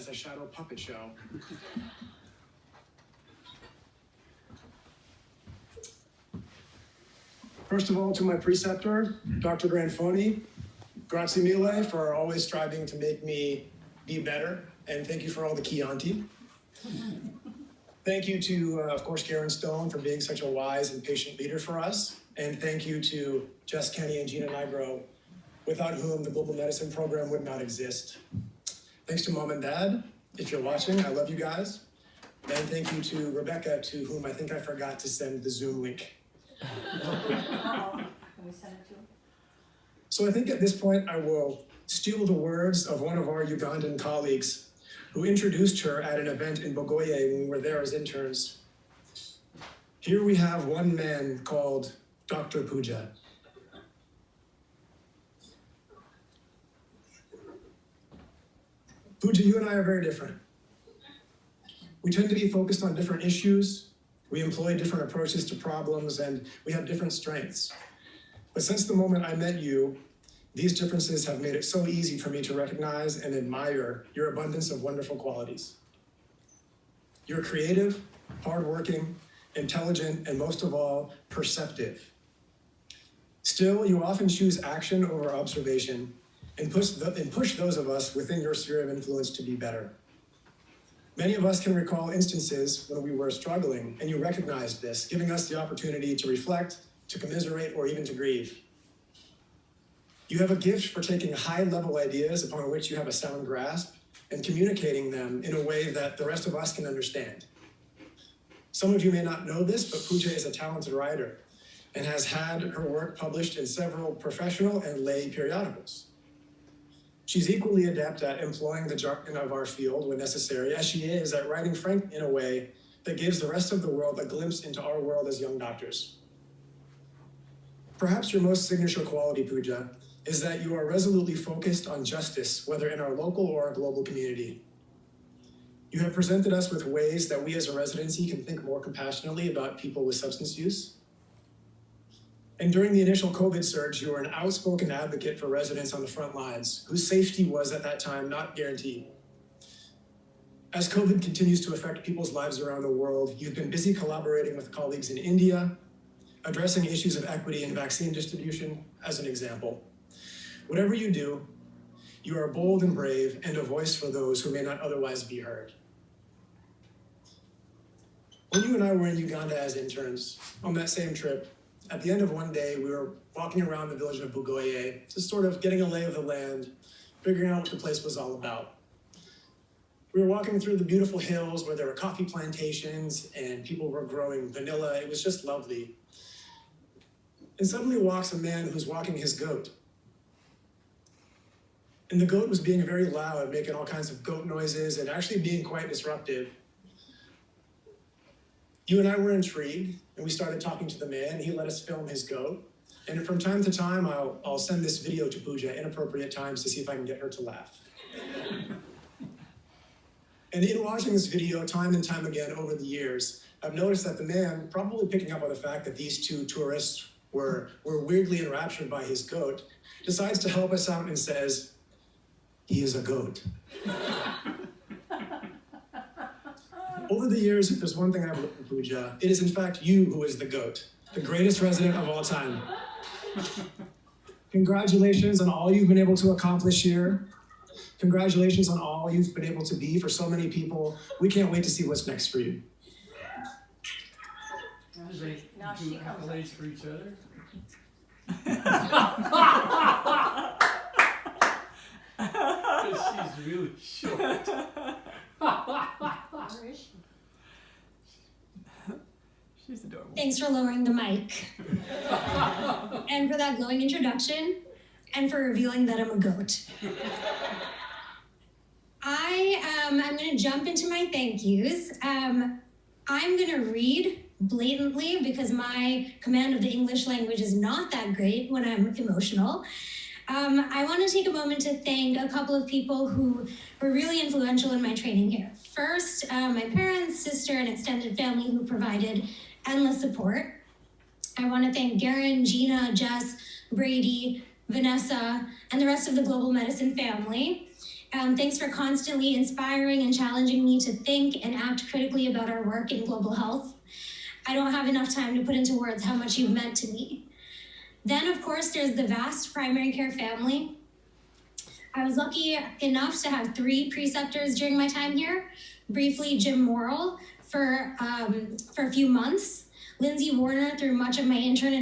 as a shadow puppet show. First of all, to my preceptor, Dr. Granfoni, grazie mille for always striving to make me be better, and thank you for all the Chianti. Thank you to, of course, Karen Stone for being such a wise and patient leader for us, and thank you to Jess Kenny and Gina Nigro, without whom the Global Medicine Program would not exist. Thanks to Mom and Dad, if you're watching, I love you guys. And thank you to Rebecca, to whom I think I forgot to send the Zoom link. Can we send it to him? So I think at this point I will steal the words of one of our Ugandan colleagues who introduced her at an event in Bogoye when we were there as interns. Here we have one man called Dr. Puja. Puja, you and I are very different. We tend to be focused on different issues, we employ different approaches to problems, and we have different strengths. But since the moment I met you, these differences have made it so easy for me to recognize and admire your abundance of wonderful qualities. You're creative, hardworking, intelligent, and most of all, perceptive. Still, you often choose action over observation and push those of us within your sphere of influence to be better. Many of us can recall instances when we were struggling, and you recognized this, giving us the opportunity to reflect, to commiserate, or even to grieve. You have a gift for taking high-level ideas upon which you have a sound grasp and communicating them in a way that the rest of us can understand. Some of you may not know this, but Puja is a talented writer and has had her work published in several professional and lay periodicals. She's equally adept at employing the jargon of our field when necessary, as she is at writing frank in a way that gives the rest of the world a glimpse into our world as young doctors. Perhaps your most signature quality, Puja, is that you are resolutely focused on justice, whether in our local or our global community. You have presented us with ways that we as a residency can think more compassionately about people with substance use. And during the initial COVID surge, you were an outspoken advocate for residents on the front lines, whose safety was at that time not guaranteed. As COVID continues to affect people's lives around the world, you've been busy collaborating with colleagues in India, addressing issues of equity in vaccine distribution, as an example. Whatever you do, you are bold and brave and a voice for those who may not otherwise be heard. When you and I were in Uganda as interns, on that same trip, at the end of one day, we were walking around the village of Bugoye, just sort of getting a lay of the land, figuring out what the place was all about. We were walking through the beautiful hills where there were coffee plantations and people were growing vanilla. It was just lovely. And suddenly walks a man who's walking his goat. And the goat was being very loud, making all kinds of goat noises and actually being quite disruptive. You and I were intrigued, and we started talking to the man. He let us film his goat. And from time to time, I'll send this video to Puja, inappropriate times, to see if I can get her to laugh. And in watching this video time and time again over the years, I've noticed that the man, probably picking up on the fact that these two tourists were weirdly enraptured by his goat, decides to help us out and says, "He is a goat." Over the years, if there's one thing I've learned from Puja, it is in fact you who is the goat, the greatest resident of all time. Congratulations on all you've been able to accomplish here. Congratulations on all you've been able to be for so many people. We can't wait to see what's next for you. Now she comes accolades for each other. She's really short. Where is she? She's adorable. Thanks for lowering the mic. And for that glowing introduction, and for revealing that I'm a goat. I'm gonna jump into my thank yous. I'm gonna read blatantly because my command of the English language is not that great when I'm emotional. I want to take a moment to thank a couple of people who were really influential in my training here. First, my parents, sister, and extended family who provided endless support. I want to thank Garen, Gina, Jess, Brady, Vanessa, and the rest of the Global Medicine family. Thanks for constantly inspiring and challenging me to think and act critically about our work in global health. I don't have enough time to put into words how much you've meant to me. Then, of course, there's the vast primary care family. I was lucky enough to have 3 preceptors during my time here. Briefly, Jim Morrill for a few months, Lindsay Warner through much of my intern